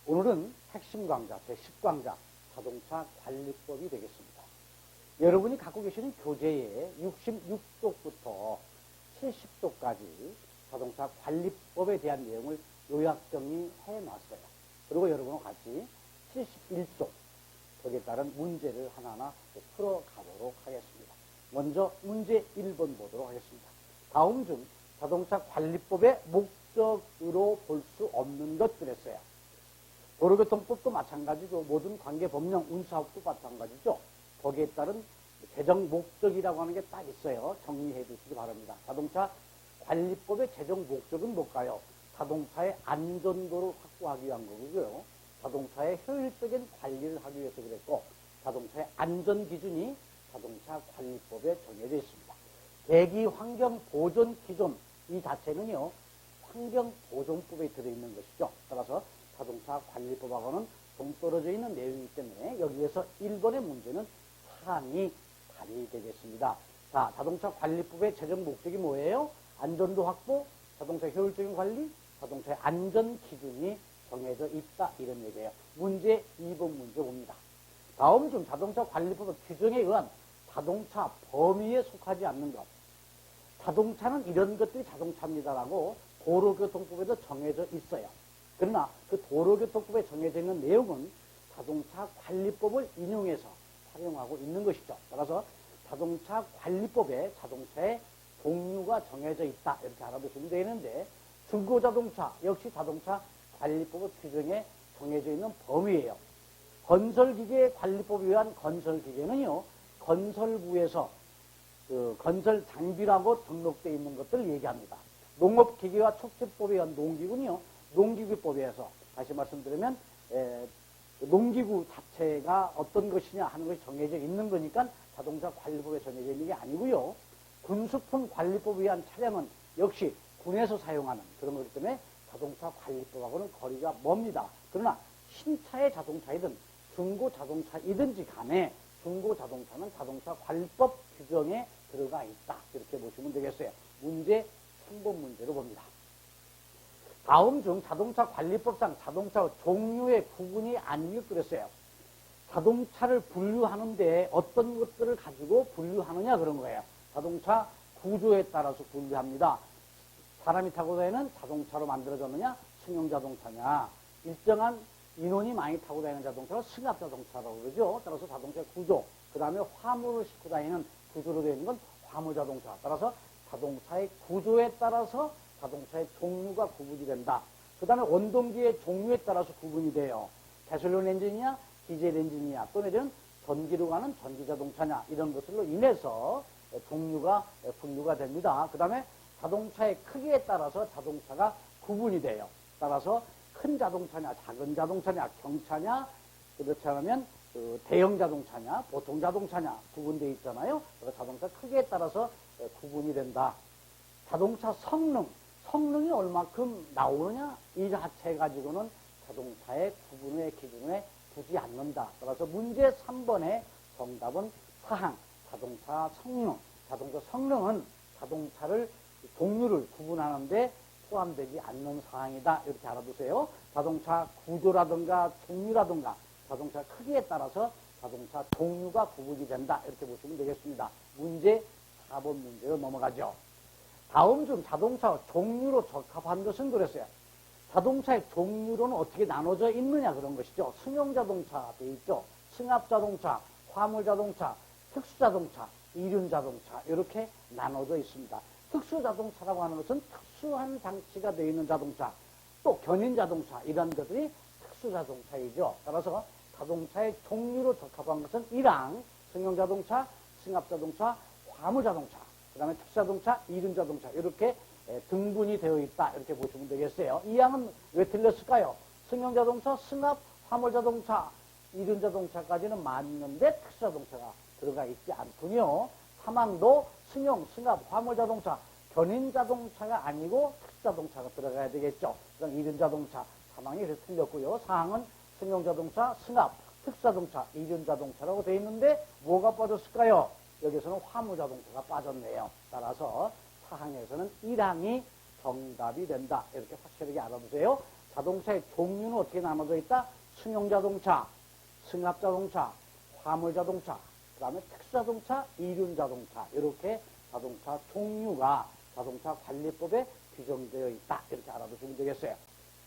오늘은 핵심 강좌, 제10강좌 자동차 관리법이 되겠습니다. 여러분이 갖고 계시는 교재에 66쪽부터 70쪽까지 자동차 관리법에 대한 내용을 요약 정리해 놨어요. 그리고 여러분과 같이 71쪽 거기에 따른 문제를 하나하나 풀어가도록 하겠습니다. 먼저 문제 1번 보도록 하겠습니다. 다음 중 자동차 관리법의 목적으로 볼 수 없는 것들 했어요. 도로교통법도 마찬가지고 모든 관계법령 운수사업도 마찬가지죠. 거기에 따른 재정 목적이라고 하는 게 딱 있어요. 정리해 주시기 바랍니다. 자동차 관리법의 재정 목적은 뭘까요? 자동차의 안전도를 확보하기 위한 거고요. 자동차의 효율적인 관리를 하기 위해서 그랬고, 자동차의 안전 기준이 자동차 관리법에 정해져 있습니다. 대기 환경 보존 기준 이 자체는요, 환경보존법에 들어있는 것이죠. 따라서 자동차 관리법하고는 동떨어져 있는 내용이기 때문에 여기에서 1번의 문제는 사항이 발휘되겠습니다. 자, 자동차 관리법의 재정 목적이 뭐예요? 안전도 확보, 자동차 효율적인 관리, 자동차의 안전 기준이 정해져 있다 이런 얘기예요. 문제 2번 문제 봅니다. 다음 중 자동차 관리법의 규정에 의한 자동차 범위에 속하지 않는 것. 자동차는 이런 것들이 자동차입니다라고 도로교통법에도 정해져 있어요. 그러나 그 도로교통법에 정해져 있는 내용은 자동차 관리법을 인용해서 활용하고 있는 것이죠. 따라서 자동차 관리법에 자동차의 종류가 정해져 있다 이렇게 알아두시면 되는데, 중고자동차 역시 자동차 관리법의 규정에 정해져 있는 범위예요. 건설기계 관리법에 의한 건설기계는요, 건설부에서 건설 장비라고 등록되어 있는 것들을 얘기합니다. 농업기계와 촉진법에 의한 농기구는요, 농기구법에서 다시 말씀드리면 농기구 자체가 어떤 것이냐 하는 것이 정해져 있는 거니까 자동차 관리법에 정해져 있는 게 아니고요. 군수품 관리법에 의한 차량은 역시 군에서 사용하는 그런 거기 때문에 자동차 관리법하고는 거리가 멉니다. 그러나 신차의 자동차이든 중고 자동차이든지 간에 중고 자동차는 자동차 관리법 규정에 들어가 있다 이렇게 보시면 되겠어요. 문제 3번 문제로 봅니다. 다음 중 자동차 관리법상 자동차 종류의 구분이 아니길 그랬어요. 자동차를 분류하는데 어떤 것들을 가지고 분류하느냐 그런 거예요. 자동차 구조에 따라서 분류합니다. 사람이 타고 다니는 자동차로 만들어졌느냐, 승용 자동차냐, 일정한 인원이 많이 타고 다니는 자동차를 승합 자동차라고 그러죠. 따라서 자동차 구조, 그 다음에 화물을 싣고 다니는 구조로 되어 있는 건 화물 자동차. 따라서 자동차의 구조에 따라서 자동차의 종류가 구분이 된다. 그 다음에 원동기의 종류에 따라서 구분이 돼요. 가솔린 엔진이냐, 디젤 엔진이냐, 또는 전기로 가는 전기자동차냐, 이런 것들로 인해서 종류가 분류가 됩니다. 그 다음에 자동차의 크기에 따라서 자동차가 구분이 돼요. 따라서 큰 자동차냐, 작은 자동차냐, 경차냐, 그렇지 않으면 대형 자동차냐, 보통 자동차냐 구분되어 있잖아요. 그래서 자동차 크기에 따라서 구분이 된다. 자동차 성능이 얼마큼 나오느냐 이 자체 가지고는 자동차의 구분의 기준에 두지 않는다. 따라서 문제 3번의 정답은 사항, 자동차 성능. 자동차 성능은 자동차를 종류를 구분하는데 포함되지 않는 사항이다. 이렇게 알아두세요. 자동차 구조라든가 종류라든가 자동차 크기에 따라서 자동차 종류가 구분이 된다. 이렇게 보시면 되겠습니다. 문제 4번 문제로 넘어가죠. 다음 중 자동차 종류로 적합한 것은 그랬어요. 자동차의 종류로는 어떻게 나눠져 있느냐 그런 것이죠. 승용자동차 돼 있죠. 승합자동차, 화물자동차, 특수자동차, 이륜자동차 이렇게 나눠져 있습니다. 특수자동차라고 하는 것은 특수한 장치가 되어 있는 자동차, 또 견인자동차 이런 것들이 특수자동차이죠. 따라서 자동차의 종류로 적합한 것은 1항, 승용자동차, 승합자동차, 화물자동차, 그 다음에 특수자동차, 이륜자동차 이렇게 등분이 되어 있다 이렇게 보시면 되겠어요. 2항은 왜 틀렸을까요? 승용자동차, 승합, 화물자동차, 이륜자동차까지는 맞는데 특수자동차가 들어가 있지 않군요. 3항도 승용, 승합, 화물자동차, 견인자동차가 아니고 특수자동차가 들어가야 되겠죠. 그럼 이륜자동차 3항이 그래서 틀렸고요. 4항은 승용자동차, 승합, 특수자동차, 이륜자동차라고 되어 있는데 뭐가 빠졌을까요? 여기서는 화물자동차가 빠졌네요. 따라서 사항에서는 1항이 정답이 된다. 이렇게 확실하게 알아두세요. 자동차의 종류는 어떻게 나눠져 있다? 승용자동차, 승합자동차, 화물자동차, 그 다음에 특수자동차, 이륜자동차, 이렇게 자동차 종류가 자동차 관리법에 규정되어 있다. 이렇게 알아두시면 되겠어요.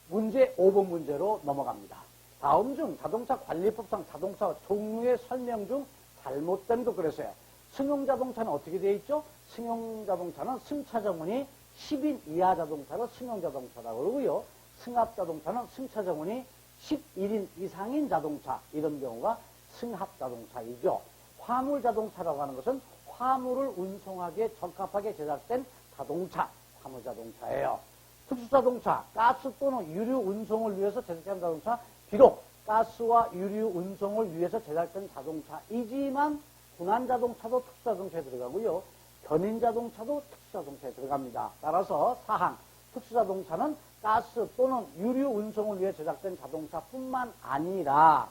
문제 5번 문제로 넘어갑니다. 다음 중 자동차 관리법상 자동차 종류의 설명 중 잘못된 것 그랬어요. 승용자동차는 어떻게 되어 있죠? 승용자동차는 승차정원이 10인 이하 자동차로 승용자동차라고 그러고요. 승합자동차는 승차정원이 11인 이상인 자동차, 이런 경우가 승합자동차이죠. 화물자동차라고 하는 것은 화물을 운송하기에 적합하게 제작된 자동차, 화물자동차예요. 특수자동차, 가스 또는 유류 운송을 위해서 제작된 자동차, 비록 가스와 유류 운송을 위해서 제작된 자동차이지만 군환자동차도 특수자동차에 들어가고요. 견인자동차도 특수자동차에 들어갑니다. 따라서 사항, 특수자동차는 가스 또는 유류 운송을 위해 제작된 자동차뿐만 아니라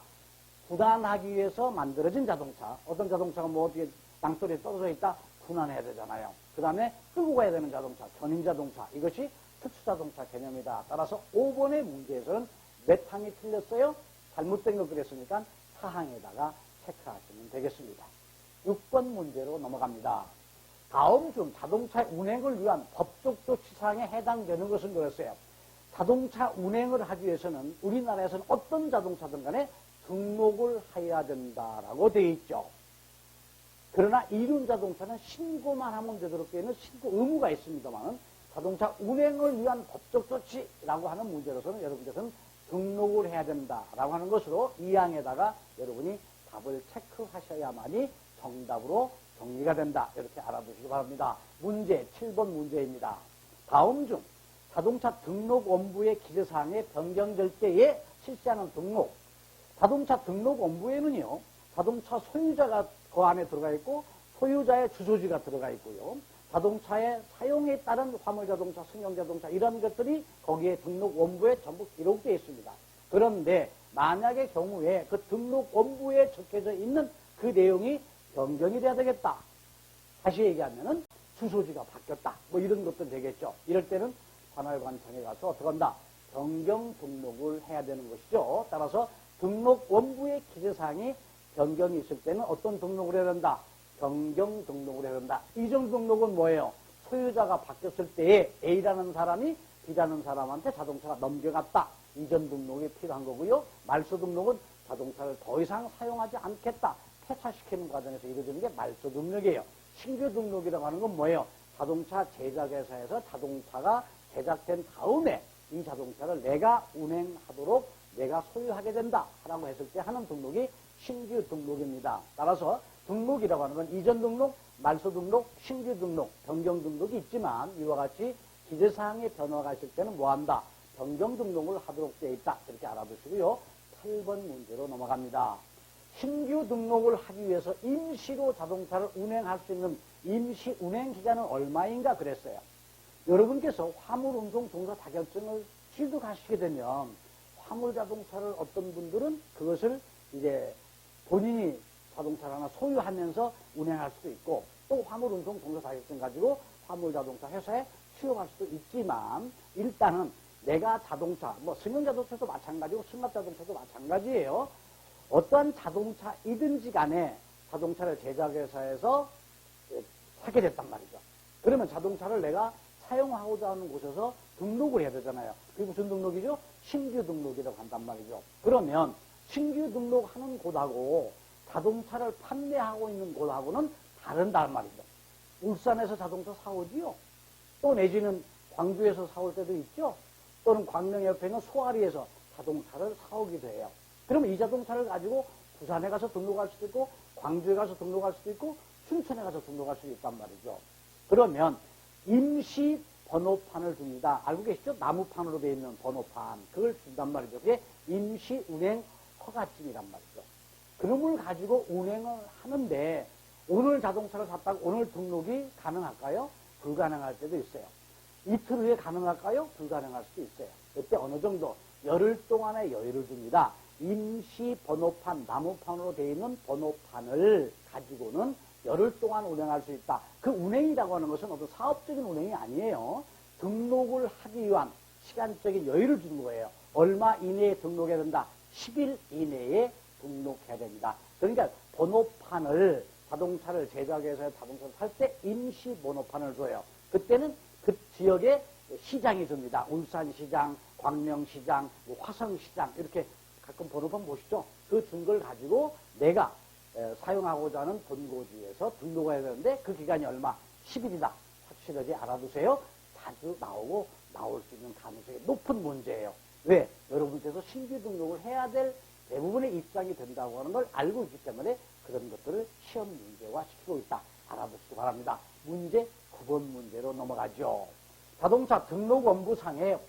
군환하기 위해서 만들어진 자동차, 어떤 자동차가 뭐 어디에 땅굴에 떨어져 있다? 군환해야 되잖아요. 그 다음에 끌고 가야 되는 자동차, 견인자동차, 이것이 특수자동차 개념이다. 따라서 5번의 문제에서는 몇 항이 틀렸어요? 잘못된 거 그랬으니까 사항에다가 체크하시면 되겠습니다. 6번 문제로 넘어갑니다. 다음 중 자동차 운행을 위한 법적 조치사항에 해당되는 것은 그랬어요. 자동차 운행을 하기 위해서는 우리나라에서는 어떤 자동차든 간에 등록을 해야 된다라고 되어 있죠. 그러나 이륜자동차는 신고만 하면 되도록 되어 있는 신고 의무가 있습니다만 자동차 운행을 위한 법적 조치라고 하는 문제로서는 여러분께서는 등록을 해야 된다라고 하는 것으로 이 항에다가 여러분이 답을 체크하셔야만이 정답으로 정리가 된다. 이렇게 알아두시기 바랍니다. 문제 7번 문제입니다. 다음 중 자동차 등록 원부의 기재사항의 변경될 때에 실시하는 등록. 자동차 등록 원부에는요. 자동차 소유자가 그 안에 들어가 있고 소유자의 주소지가 들어가 있고요. 자동차의 사용에 따른 화물자동차, 승용자동차 이런 것들이 거기에 등록 원부에 전부 기록되어 있습니다. 그런데 만약의 경우에 그 등록 원부에 적혀져 있는 그 내용이 변경이 돼야 되겠다. 다시 얘기하면은 주소지가 바뀌었다. 뭐 이런 것도 되겠죠. 이럴 때는 관할관청에 가서 어떻게 한다? 변경 등록을 해야 되는 것이죠. 따라서 등록 원부의 기재사항이 변경이 있을 때는 어떤 등록을 해야 된다? 변경 등록을 해야 된다. 이전 등록은 뭐예요? 소유자가 바뀌었을 때에 A라는 사람이 B라는 사람한테 자동차가 넘겨갔다. 이전 등록이 필요한 거고요. 말소 등록은 자동차를 더 이상 사용하지 않겠다. 폐차시키는 과정에서 이루어지는 게 말소 등록이에요. 신규 등록이라고 하는 건 뭐예요? 자동차 제작회사에서 자동차가 제작된 다음에 이 자동차를 내가 운행하도록 내가 소유하게 된다 라고 했을 때 하는 등록이 신규 등록입니다. 따라서 등록이라고 하는 건 이전 등록, 말소 등록, 신규 등록, 변경 등록이 있지만 이와 같이 기재사항의 변화가 있을 때는 뭐한다? 변경 등록을 하도록 되어 있다. 이렇게 알아두시고요. 8번 문제로 넘어갑니다. 신규 등록을 하기 위해서 임시로 자동차를 운행할 수 있는 임시 운행 기간은 얼마인가 그랬어요. 여러분께서 화물운송 종사 자격증을 취득하시게 되면 화물 자동차를 어떤 분들은 그것을 이제 본인이 자동차를 하나 소유하면서 운행할 수도 있고 또 화물운송 종사 자격증 가지고 화물 자동차 회사에 취업할 수도 있지만 일단은 내가 자동차, 뭐 승용자동차도 마찬가지고 승합자동차도 마찬가지예요. 어떠한 자동차이든지 간에 자동차를 제작회사에서 사게 됐단 말이죠. 그러면 자동차를 내가 사용하고자 하는 곳에서 등록을 해야 되잖아요. 그게 무슨 등록이죠? 신규 등록이라고 한단 말이죠. 그러면 신규 등록하는 곳하고 자동차를 판매하고 있는 곳하고는 다른단 말이죠. 울산에서 자동차 사오지요. 또 내지는 광주에서 사올 때도 있죠. 또는 광명 옆에 있는 소아리에서 자동차를 사오기도 해요. 그러면 이 자동차를 가지고 부산에 가서 등록할 수도 있고 광주에 가서 등록할 수도 있고 춘천에 가서 등록할 수도 있단 말이죠. 그러면 임시 번호판을 줍니다. 알고 계시죠? 나무판으로 되어 있는 번호판. 그걸 준단 말이죠. 그게 임시 운행 허가증이란 말이죠. 그놈을 가지고 운행을 하는데 오늘 자동차를 샀다고 오늘 등록이 가능할까요? 불가능할 때도 있어요. 이틀 후에 가능할까요? 불가능할 수도 있어요. 그때 어느 정도 열흘 동안의 여유를 줍니다. 임시 번호판, 나무판으로 되어 있는 번호판을 가지고는 열흘 동안 운행할 수 있다. 그 운행이라고 하는 것은 어떤 사업적인 운행이 아니에요. 등록을 하기 위한 시간적인 여유를 주는 거예요. 얼마 이내에 등록해야 된다. 10일 이내에 등록해야 됩니다. 그러니까 번호판을 자동차를 제작해서 자동차를 살 때 임시 번호판을 줘요. 그때는 그 지역에 시장이 줍니다. 울산시장, 광명시장, 화성시장 이렇게 가끔 번호판 보시죠. 그 준 걸 가지고 내가 사용하고자 하는 본고지에서 등록해야 되는데 그 기간이 얼마? 10일이다. 확실하게 알아두세요. 자주 나오고 나올 수 있는 가능성이 높은 문제예요. 왜? 여러분께서 신규 등록을 해야 될 대부분의 입장이 된다고 하는 걸 알고 있기 때문에 그런 것들을 시험 문제화 시키고 있다. 알아두시기 바랍니다. 문제 9번 문제로 넘어가죠. 자동차 등록 원부상에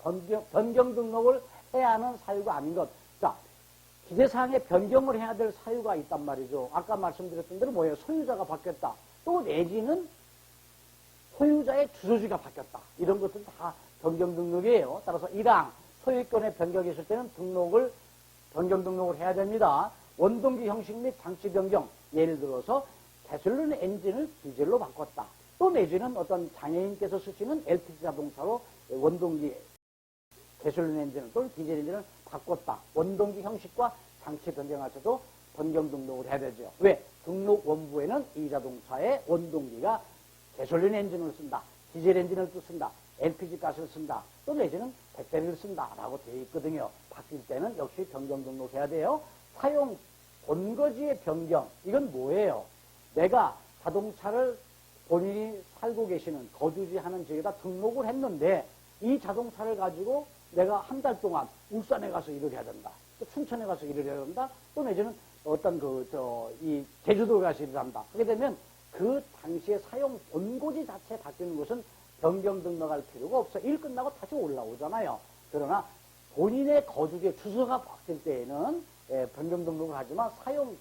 변경 등록을 해야 하는 사유가 아닌 것. 자, 기재사항에 변경을 해야 될 사유가 있단 말이죠. 아까 말씀드렸던 대로 뭐예요? 소유자가 바뀌었다. 또 내지는 소유자의 주소지가 바뀌었다. 이런 것들은 다 변경 등록이에요. 따라서 1항 소유권의 변경이 있을 때는 변경 등록을 해야 됩니다. 원동기 형식 및 장치 변경. 예를 들어서 가솔린 엔진을 디젤로 바꿨다. 또 내지는 어떤 장애인께서 쓰시는 LPG 자동차로 원동기 가솔린 엔진을 또는 디젤 엔진을 바꿨다. 원동기 형식과 장치 변경할 때도 변경 등록을 해야 되죠. 왜? 등록 원부에는 이 자동차의 원동기가 가솔린 엔진을 쓴다. 디젤 엔진을 쓴다. LPG 가스를 쓴다. 또 내지는 배터리를 쓴다. 라고 되어 있거든요. 바뀔 때는 역시 변경 등록해야 돼요. 사용 본거지의 변경. 이건 뭐예요? 내가 자동차를 본인이 살고 계시는 거주지 하는 지역에다 등록을 했는데 이 자동차를 가지고 내가 한 달 동안 울산에 가서 일을 해야 된다. 또 춘천에 가서 일을 해야 된다. 또 내지는 어떤 이 제주도에 가서 일을 한다. 그렇게 되면 그 당시에 사용 본고지 자체 바뀌는 것은 변경 등록할 필요가 없어. 일 끝나고 다시 올라오잖아요. 그러나 본인의 거주지의 주소가 바뀔 때에는 변경 등록을 하지만 사용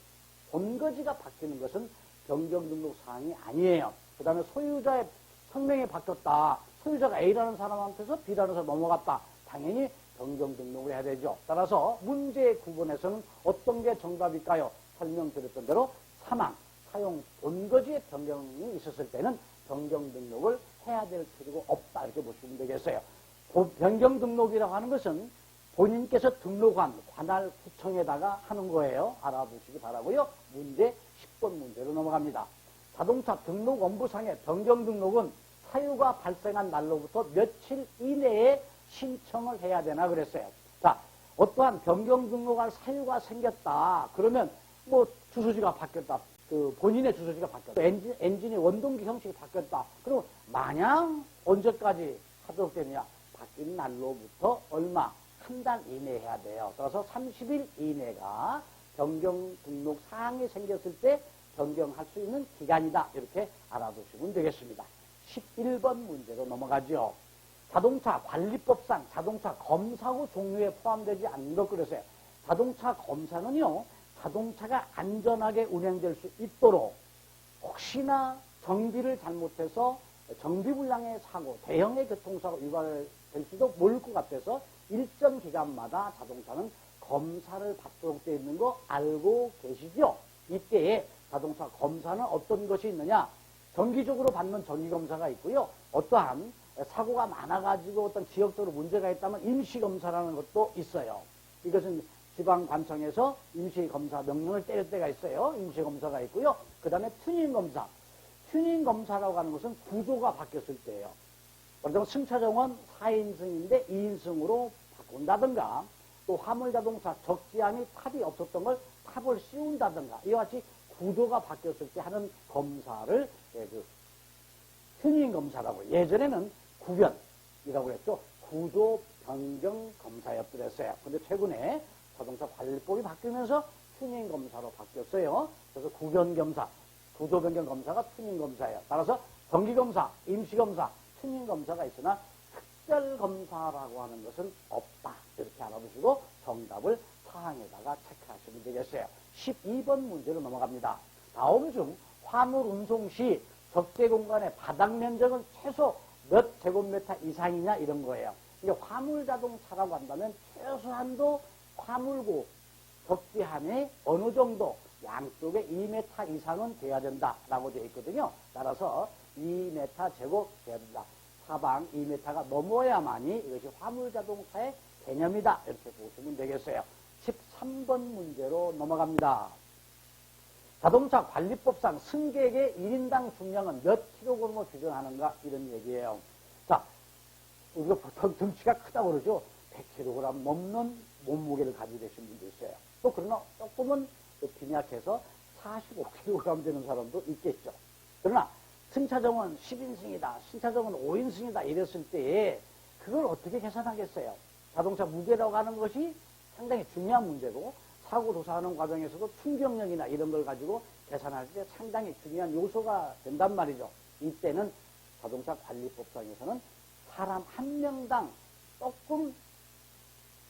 본거지가 바뀌는 것은 변경 등록 사항이 아니에요. 그 다음에 소유자의 성명이 바뀌었다. 소유자가 A라는 사람한테서 B라는 사람 넘어갔다. 당연히 변경 등록을 해야 되죠. 따라서 문제 9번에서는 어떤 게 정답일까요? 설명드렸던 대로 3항 사용 본거지의 변경이 있었을 때는 변경 등록을 해야 될 필요가 없다. 이렇게 보시면 되겠어요. 변경 등록이라고 하는 것은 본인께서 등록한 관할 구청에다가 하는 거예요. 알아두시기 바라고요. 문제 10번 문제로 넘어갑니다. 자동차 등록 원부상의 변경 등록은 사유가 발생한 날로부터 며칠 이내에 신청을 해야 되나 그랬어요. 자, 어떠한 변경 등록할 사유가 생겼다. 그러면 뭐 주소지가 바뀌었다. 본인의 주소지가 바뀌었다. 엔진의 원동기 형식이 바뀌었다. 그리고 마냥 언제까지 하도록 되느냐. 바뀐 날로부터 얼마? 한 달 이내에 해야 돼요. 따라서 30일 이내가 변경 등록 사항이 생겼을 때 변경할 수 있는 기간이다. 이렇게 알아두시면 되겠습니다. 11번 문제로 넘어가죠. 자동차 관리법상 자동차 검사구 종류에 포함되지 않는 것 그랬어요. 자동차 검사는요. 자동차가 안전하게 운행될 수 있도록 혹시나 정비를 잘못해서 정비불량의 사고, 대형의 교통사고 유발될 수도 모를 것 같아서 일정 기간마다 자동차는 검사를 받도록 되어 있는 거 알고 계시죠? 이때에 자동차 검사는 어떤 것이 있느냐? 정기적으로 받는 정기검사가 있고요. 어떠한 사고가 많아가지고 어떤 지역적으로 문제가 있다면 임시검사라는 것도 있어요. 이것은 지방관청에서 임시검사 명령을 때릴 때가 있어요. 임시검사가 있고요. 그 다음에 튜닝검사. 튜닝검사라고 하는 것은 구조가 바뀌었을 때예요. 그렇다면 승차정원 4인승인데 2인승으로 바꾼다든가 또 화물자동차 적지함이 탑이 없었던 걸 탑을 씌운다든가 이와 같이 구조가 바뀌었을 때 하는 검사를 튜닝검사라고 예전에는 구변이라고 했죠. 구조 변경 검사였더랬어요. 근데 최근에 자동차 관리법이 바뀌면서 튜닝검사로 바뀌었어요. 그래서 구변검사, 구조변경검사가 튜닝검사예요. 따라서 정기검사, 임시검사, 튜닝검사가 있으나 특별검사라고 하는 것은 없다. 이렇게 알아두시고 정답을 사항에다가 체크하시면 되겠어요. 12번 문제로 넘어갑니다. 다음 중 화물 운송 시 적재 공간의 바닥 면적은 최소 몇 제곱미터 이상이냐 이런 거예요. 이게 화물 자동차라고 한다면 최소한도 화물고 적재함이 어느 정도 양쪽에 2m 이상은 돼야 된다라고 되어 있거든요. 따라서 2m 제곱 돼야 된다. 사방 2m가 넘어야만이 이것이 화물자동차의 개념이다. 이렇게 보시면 되겠어요. 13번 문제로 넘어갑니다. 자동차 관리법상 승객의 1인당 중량은 몇 킬로그램으로 규정하는가 이런 얘기예요. 자, 우리가 보통 등치가 크다고 그러죠. 100kg 넘는 몸무게를 가지고 계신 분도 있어요. 또 그러나 조금은 빈약해서 45kg 되는 사람도 있겠죠. 그러나 승차정은 10인승이다, 승차정은 5인승이다 이랬을 때 그걸 어떻게 계산하겠어요? 자동차 무게라고 하는 것이 상당히 중요한 문제고 사고 조사하는 과정에서도 충격력이나 이런 걸 가지고 계산할 때 상당히 중요한 요소가 된단 말이죠. 이때는 자동차 관리법상에서는 사람 한 명당 조금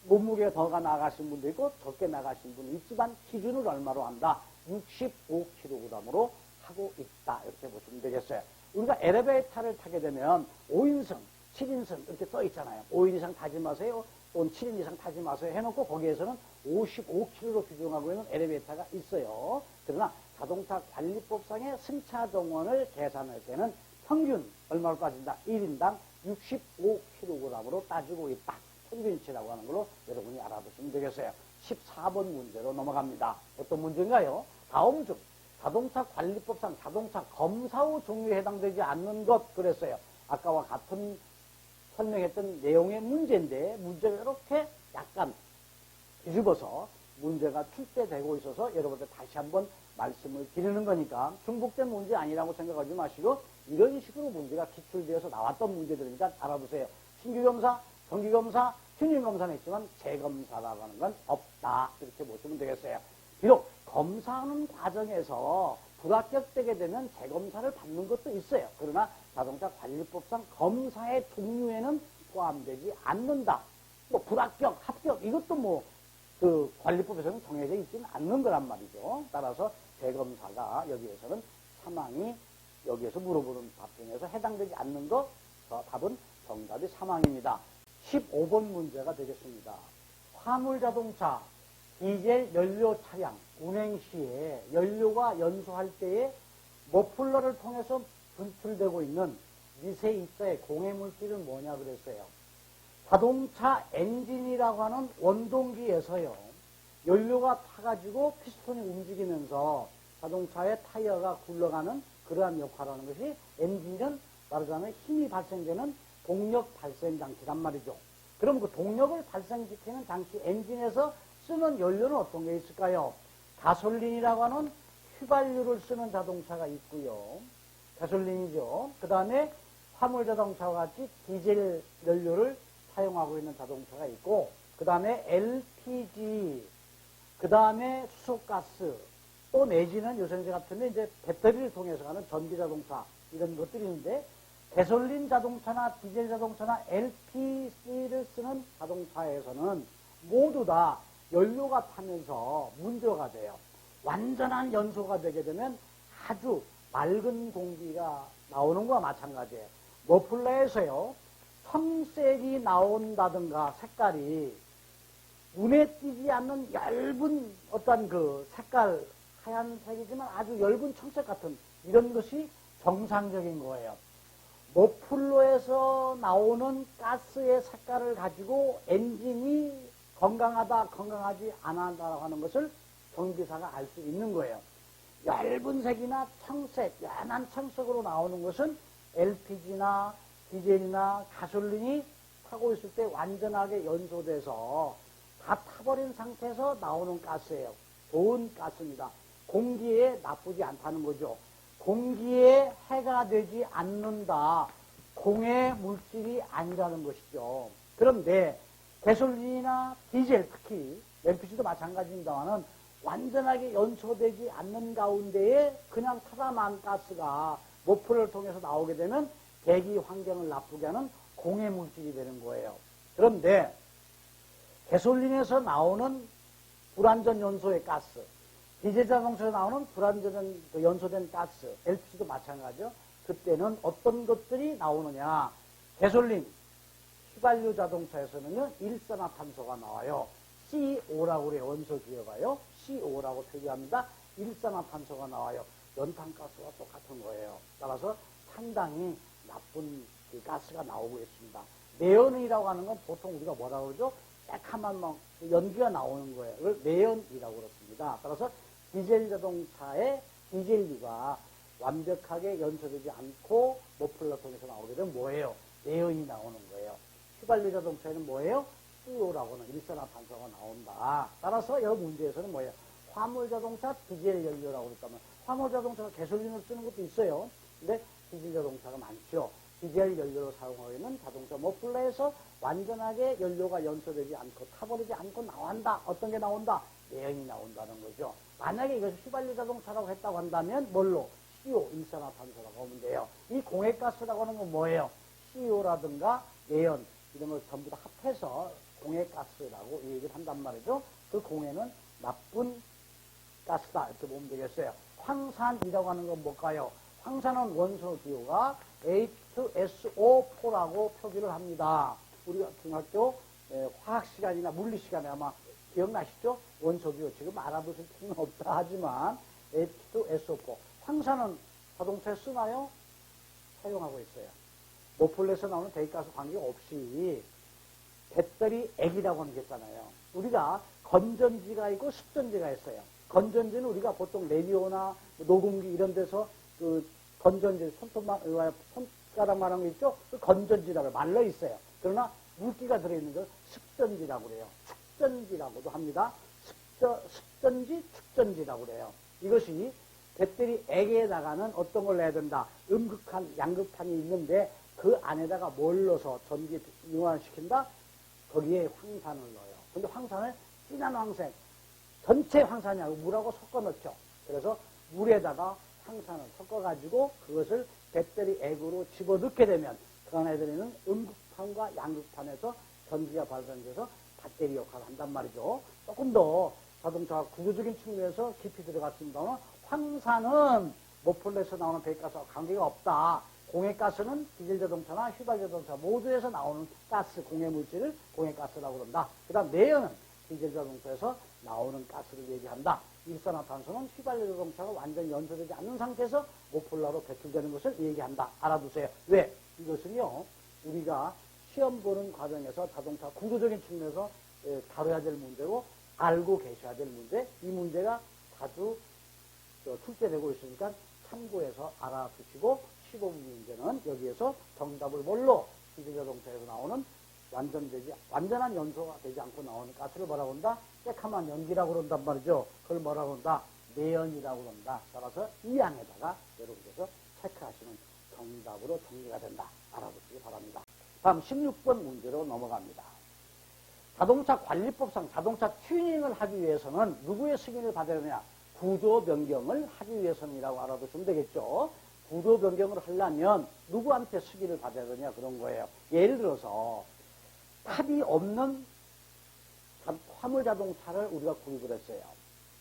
몸무게가 더가 나가신 분도 있고 적게 나가신 분이 있지만 기준을 얼마로 한다? 65kg으로 하고 있다. 이렇게 보시면 되겠어요. 우리가 엘리베이터를 타게 되면 5인승, 7인승 이렇게 써 있잖아요. 5인 이상 타지 마세요. 또는 7인 이상 타지 마세요. 해놓고 거기에서는 55kg로 규정하고 있는 엘리베이터가 있어요. 그러나 자동차 관리법상의 승차 정원을 계산할 때는 평균 얼마로 따진다? 1인당 65kg으로 따지고 있다. 평균치라고 하는 걸로 여러분이 알아두시면 되겠어요. 14번 문제로 넘어갑니다. 어떤 문제인가요? 다음 중 자동차 관리법상 자동차 검사 후 종류에 해당되지 않는 것 그랬어요. 아까와 같은 설명했던 내용의 문제인데 문제가 이렇게 약간 뒤집어서 문제가 출제되고 있어서 여러분들 다시 한번 말씀을 드리는 거니까 중복된 문제 아니라고 생각하지 마시고 이런 식으로 문제가 기출되어서 나왔던 문제들이니까 알아두세요. 신규검사, 정기검사, 튜닝검사는 있지만 재검사라고 하는 건 없다. 이렇게 보시면 되겠어요. 비록 검사하는 과정에서 불합격되게 되면 재검사를 받는 것도 있어요. 그러나 자동차 관리법상 검사의 종류에는 포함되지 않는다. 뭐 불합격, 합격 이것도 그 관리법에서는 정해져 있지는 않는 거란 말이죠. 따라서 재검사가 여기에서는 사망이 여기에서 물어보는 답 중에서 해당되지 않는 거 답은 정답이 사망입니다. 15번 문제가 되겠습니다. 화물자동차, 디젤 연료 차량 운행 시에 연료가 연소할 때에 머플러를 통해서 분출되고 있는 미세 입자의 공해물질은 뭐냐 그랬어요. 자동차 엔진이라고 하는 원동기에서요. 연료가 타가지고 피스톤이 움직이면서 자동차의 타이어가 굴러가는 그러한 역할을 하는 것이 엔진은 말하자면 힘이 발생되는 동력 발생 장치란 말이죠. 그럼 그 동력을 발생시키는 장치 엔진에서 쓰는 연료는 어떤 게 있을까요? 가솔린이라고 하는 휘발유를 쓰는 자동차가 있고요. 가솔린이죠. 그 다음에 화물자동차와 같이 디젤 연료를 사용하고 있는 자동차가 있고 그 다음에 LPG, 그 다음에 수소가스, 또 내지는 요새 같으면 이제 배터리를 통해서 가는 전기자동차 이런 것들이 있는데 가솔린 자동차나 디젤 자동차나 LPG를 쓰는 자동차에서는 모두 다 연료가 타면서 문제가 돼요. 완전한 연소가 되게 되면 아주 맑은 공기가 나오는 것과 마찬가지예요. 머플러에서요. 청색이 나온다든가 색깔이 눈에 띄지 않는 얇은 어떤 그 색깔 하얀색이지만 아주 얇은 청색 같은 이런 것이 정상적인 거예요. 머플러에서 나오는 가스의 색깔을 가지고 엔진이 건강하다, 건강하지 않았다라고 하는 것을 정비사가 알 수 있는 거예요. 얇은 색이나 청색, 연한 청색으로 나오는 것은 LPG나 디젤이나 가솔린이 타고 있을 때 완전하게 연소돼서 다 타버린 상태에서 나오는 가스예요. 좋은 가스입니다. 공기에 나쁘지 않다는 거죠. 공기에 해가 되지 않는다. 공해 물질이 아니라는 것이죠. 그런데 가솔린이나 디젤, 특히 LPG도 마찬가지입니다만은 완전하게 연소되지 않는 가운데에 그냥 타다만 가스가 머플러를 통해서 나오게 되면 대기 환경을 나쁘게 하는 공해 물질이 되는 거예요. 그런데 가솔린에서 나오는 불완전 연소의 가스, 디젤 자동차에서 나오는 불완전 연소된 가스, LPG도 마찬가지죠. 그때는 어떤 것들이 나오느냐. 가솔린, 휘발유 자동차에서는요, 일산화탄소가 나와요. CO 라고 그래요. 원소 기호가요. CO라고 표기합니다. 일산화탄소가 나와요. 연탄가스와 똑같은 거예요. 따라서 상당히 나쁜 그 가스가 나오고 있습니다. 내연이라고 하는 건 보통 우리가 뭐라고 그러죠? 새카만 막 연기가 나오는 거예요. 그걸 내연이라고 그렇습니다. 따라서 디젤 자동차의 디젤류가 완벽하게 연소되지 않고 머플러 통해서 나오게 되면 뭐예요? 내연이 나오는 거예요. 휘발유 자동차에는 뭐예요? CO라고 하는 일산화탄소가 나온다. 따라서 이 문제에서는 뭐예요? 화물 자동차 디젤 연료라고 그랬다면 화물 자동차가 가솔린을 쓰는 것도 있어요. 근데 디젤 자동차가 많죠. 디젤 연료를 사용하고 있는 자동차 머플러에서 완전하게 연료가 연소되지 않고 타버리지 않고 나온다. 어떤 게 나온다? 내연이 나온다는 거죠. 만약에 이것을 휘발유 자동차라고 했다고 한다면 뭘로? CO, 일산화탄소라고 하면 돼요. 이 공해가스라고 하는 건 뭐예요? CO라든가 내연 이런 걸 전부 다 합해서 공해가스라고 얘기를 한단 말이죠. 그 공해는 나쁜 가스다 이렇게 보면 되겠어요. 황산이라고 하는 건 뭘까요? 황산은 원소 기호가 H2SO4라고 표기를 합니다. 우리가 중학교 화학 시간이나 물리 시간에 아마 기억나시죠? 원소 기호 지금 알아두실 필요는 없다 하지만 H2SO4 황산은 자동차에 쓰나요? 사용하고 있어요. 머플러에서 나오는 대기가스 관계없이 배터리 액이라고 하는 게 있잖아요. 우리가 건전지가 있고 습전지가 있어요. 건전지는 우리가 보통 라디오나 녹음기 이런 데서 그 건전지 손가락만한 거 있죠? 그 건전지라고 말려 있어요. 그러나 물기가 들어있는 걸 습전지라고 그래요. 축전지라고도 합니다. 습전지, 축전지라고 그래요. 이것이 배터리 액에다가는 어떤 걸 내야 된다? 음극한, 양극판이 있는데 그 안에다가 뭘 넣어서 전기 이완시킨다? 거기에 황산을 넣어요. 근데 황산을 진한 황색, 전체 황산이 아니고 물하고 섞어 넣죠. 그래서 물에다가 황산을 섞어가지고 그것을 배터리 액으로 집어넣게 되면 그 안에 들어있는 음극판과 양극판에서 전기가 발생돼서 배터리 역할을 한단 말이죠. 조금 더 자동차가 구조적인 측면에서 깊이 들어갔습니다만 황산은 머플러에서 나오는 배기가스와 관계가 없다. 공해가스는 디젤 자동차나 휘발유 자동차 모두에서 나오는 가스, 공해물질을 공해가스라고 그런다. 그 다음 내연은 디젤 자동차에서 나오는 가스를 얘기한다. 일산화탄소는 휘발유 자동차가 완전히 연소되지 않는 상태에서 머플러로 배출되는 것을 얘기한다. 알아두세요. 왜? 이것은요, 우리가 시험 보는 과정에서 자동차 구조적인 측면에서 다뤄야 될 문제고 알고 계셔야 될 문제, 이 문제가 자주 출제되고 있으니까 참고해서 알아두시고 15분 문제는 여기에서 정답을 뭘로? 디젤 자동차에서 나오는 완전한 연소가 되지 않고 나오는 가스를 뭐라고 한다? 새카만 연기라고 그런단 말이죠. 그걸 뭐라고 한다? 내연이라고 그런다. 따라서 이 안에다가 여러분께서 체크하시는 정답으로 정리가 된다. 알아두시기 바랍니다. 다음 16번 문제로 넘어갑니다. 자동차 관리법상 자동차 튜닝을 하기 위해서는 누구의 승인을 받아야 되냐? 구조 변경을 하기 위해서는이라고 알아두시면 되겠죠. 구조 변경을 하려면 누구한테 승인을 받아야 되냐 그런 거예요. 예를 들어서 탑이 없는 화물 자동차를 우리가 구입을 했어요.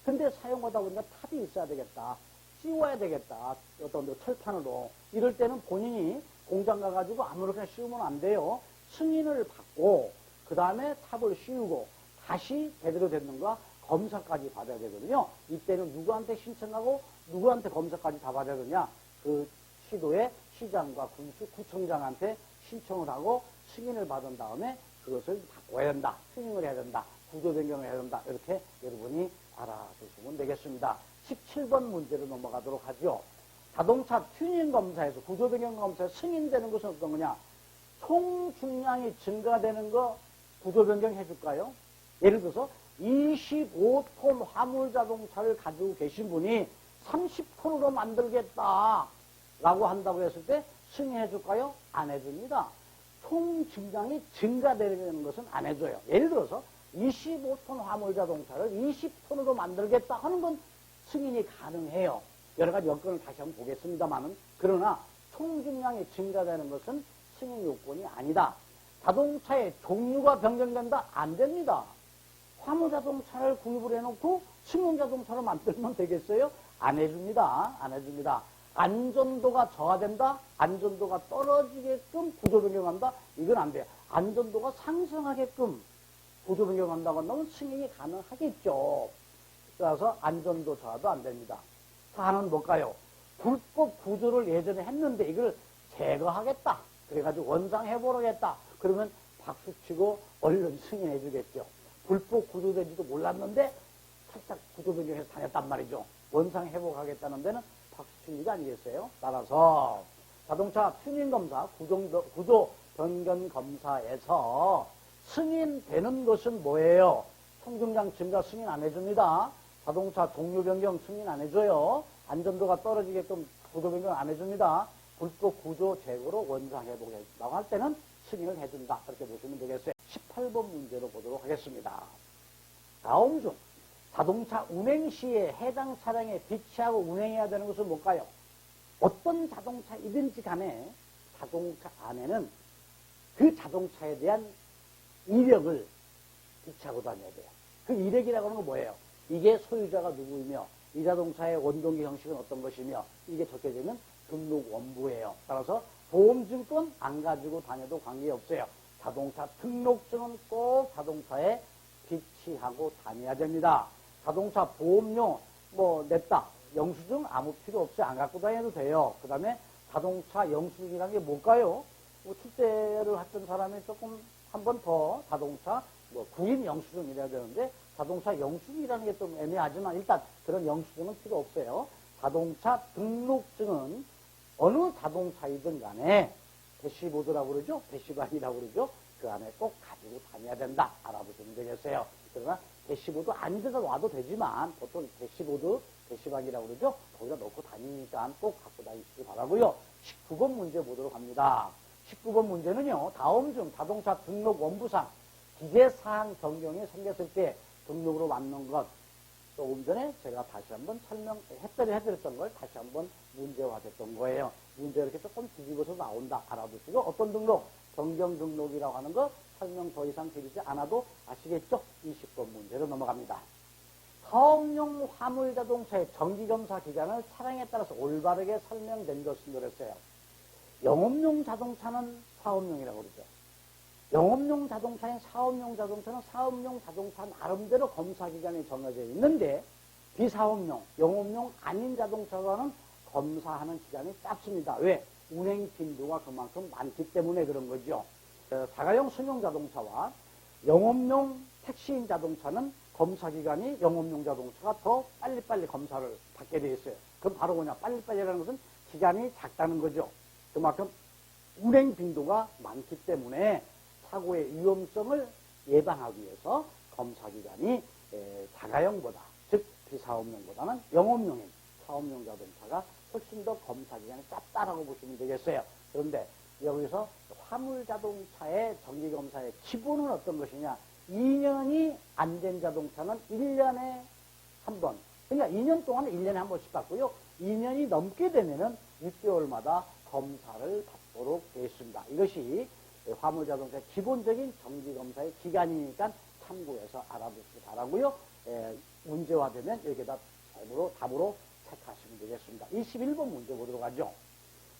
근데 사용하다 보니까 탑이 있어야 되겠다. 씌워야 되겠다. 어떤 철판으로. 이럴 때는 본인이 공장 가가지고 아무렇게나 씌우면 안 돼요. 승인을 받고 그 다음에 탑을 씌우고 다시 제대로 됐는가 검사까지 받아야 되거든요. 이때는 누구한테 신청하고 누구한테 검사까지 다 받아야 되냐. 그 시도의 시장과 구청장한테 신청을 하고 승인을 받은 다음에 그것을 바꿔야 된다. 튜닝을 해야 된다. 구조 변경을 해야 된다. 이렇게 여러분이 알아두시면 되겠습니다. 17번 문제로 넘어가도록 하죠. 자동차 튜닝 검사에서 구조 변경 검사에 승인되는 것은 어떤 거냐? 총 중량이 증가되는 거 구조 변경 해줄까요? 예를 들어서 25톤 화물 자동차를 가지고 계신 분이 30톤으로 만들겠다 라고 한다고 했을 때 승인해 줄까요? 안 해줍니다. 총 증량이 증가되는 것은 안 해줘요. 예를 들어서 25톤 화물 자동차를 20톤으로 만들겠다 하는 건 승인이 가능해요. 여러 가지 여건을 다시 한번 보겠습니다만은, 그러나 총 증량이 증가되는 것은 승인 요건이 아니다. 자동차의 종류가 변경된다? 안 됩니다. 화물 자동차를 구입을 해놓고 승용 자동차로 만들면 되겠어요? 안 해줍니다. 안 해줍니다. 안전도가 저하된다? 안전도가 떨어지게끔 구조 변경한다? 이건 안 돼요. 안전도가 상승하게끔 구조 변경한다고 한다면 승인이 가능하겠죠. 따라서 안전도 저하도 안 됩니다. 다는 뭘까요? 불법 구조를 예전에 했는데 이걸 제거하겠다. 그래가지고 원상회복하겠다. 그러면 박수치고 얼른 승인해 주겠죠. 불법 구조된지도 몰랐는데 살짝 구조 변경해서 다녔단 말이죠. 원상회복하겠다는 데는 박수칠 리가 아니겠어요? 따라서 자동차 튜닝검사, 구조 변경 검사에서 승인되는 것은 뭐예요? 통증장 증가 승인 안 해줍니다. 자동차 종류 변경 승인 안 해줘요. 안전도가 떨어지게끔 구조 변경 안 해줍니다. 불법 구조 재고로 원상 회복했다고 할 때는 승인을 해준다. 그렇게 보시면 되겠어요. 18번 문제로 보도록 하겠습니다. 다음 중 자동차 운행 시에 해당 차량에 비치하고 운행해야 되는 것은 뭘까요? 어떤 자동차이든지 간에 자동차 안에는 그 자동차에 대한 이력을 비치하고 다녀야 돼요. 그 이력이라고 하는 건 뭐예요? 이게 소유자가 누구이며 이 자동차의 원동기 형식은 어떤 것이며 이게 적혀져 있는 등록 원부예요. 따라서 보험증권 안 가지고 다녀도 관계없어요. 자동차 등록증은 꼭 자동차에 비치하고 다녀야 됩니다. 자동차 보험료 냈다. 영수증 아무 필요 없어요. 안 갖고 다녀도 돼요. 그 다음에 자동차 영수증이라는 게 뭘까요? 출제를 했던 사람이 조금 한 번 더 자동차 구인 영수증이라야 되는데 자동차 영수증이라는 게 좀 애매하지만 일단 그런 영수증은 필요 없어요. 자동차 등록증은 어느 자동차이든 간에 대시보드라고 그러죠? 대시반이라고 그러죠? 그 안에 꼭 가지고 다녀야 된다. 알아보시면 되겠어요. 그러나 대시보드 아닌 데서 와도 되지만 보통 대시보드, 대시반이라고 그러죠? 거기다 넣고 다니니까 꼭 갖고 다니시기 바라고요. 19번 문제 보도록 합니다. 19번 문제는요. 다음 중 자동차 등록 원부상 기재사항 변경이 생겼을 때 등록으로 맞는 것 조금 전에 제가 다시 한번 해드렸던 걸 다시 한번 문제화됐던 거예요. 문제 이렇게 조금 뒤집어서 나온다. 알아두시고 어떤 등록? 변경 등록이라고 하는 거 설명 더 이상 드리지 않아도 아시겠죠? 20번 문제로 넘어갑니다. 사업용 화물 자동차의 정기검사 기간을 차량에 따라서 올바르게 설명된 것은 그랬어요. 영업용 자동차는 사업용이라고 그러죠. 영업용 자동차인 사업용 자동차는 사업용 자동차 나름대로 검사 기간이 정해져 있는데 비사업용, 영업용 아닌 자동차와는 검사하는 기간이 짧습니다. 왜? 운행 빈도가 그만큼 많기 때문에 그런 거죠. 자가용 승용 자동차와 영업용 택시인 자동차는 검사 기간이 영업용 자동차가 더 빨리빨리 검사를 받게 되어 있어요. 그럼 바로 뭐냐? 빨리빨리라는 것은 기간이 작다는 거죠. 그만큼 운행 빈도가 많기 때문에 사고의 위험성을 예방하기 위해서 검사 기간이 자가용보다 즉 비사업용보다는 영업용인 사업용 자동차가 훨씬 더 검사 기간이 짧다라고 보시면 되겠어요. 그런데 여기서 화물 자동차의 정기 검사의 기본은 어떤 것이냐? 2년이 안 된 자동차는 1년에 한 번. 그러니까 2년 동안은 1년에 한 번씩 받고요. 2년이 넘게 되면은 6개월마다 검사를 받도록 되어 있습니다. 이것이 화물 자동차의 기본적인 정기 검사의 기간이니까 참고해서 알아두시기 바라고요. 문제화되면 여기다 답으로 체크하시면 되겠습니다. 21번 문제 보도록 하죠.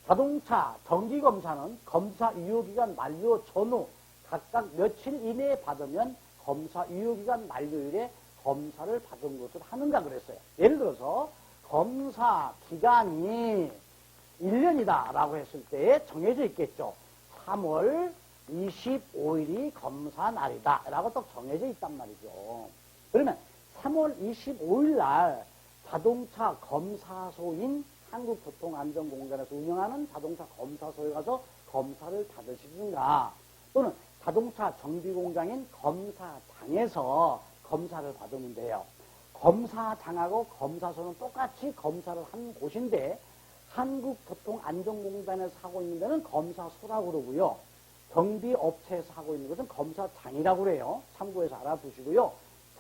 자동차 정기검사는 검사 유효기간 만료 전후 각각 며칠 이내에 받으면 검사 유효기간 만료일에 검사를 받은 것을 하는가 그랬어요. 예를 들어서 검사 기간이 1년이다 라고 했을 때 정해져 있겠죠. 3월 25일이 검사 날이다 라고 또 정해져 있단 말이죠. 그러면 3월 25일 날 자동차 검사소인 한국교통안전공단에서 운영하는 자동차 검사소에 가서 검사를 받으시든가 또는 자동차 정비공장인 검사장에서 검사를 받으면 돼요. 검사장하고 검사소는 똑같이 검사를 한 곳인데 한국교통안전공단에서 하고 있는 데는 검사소라고 그러고요. 정비업체에서 하고 있는 것은 검사장이라고 그래요. 참고해서 알아두시고요.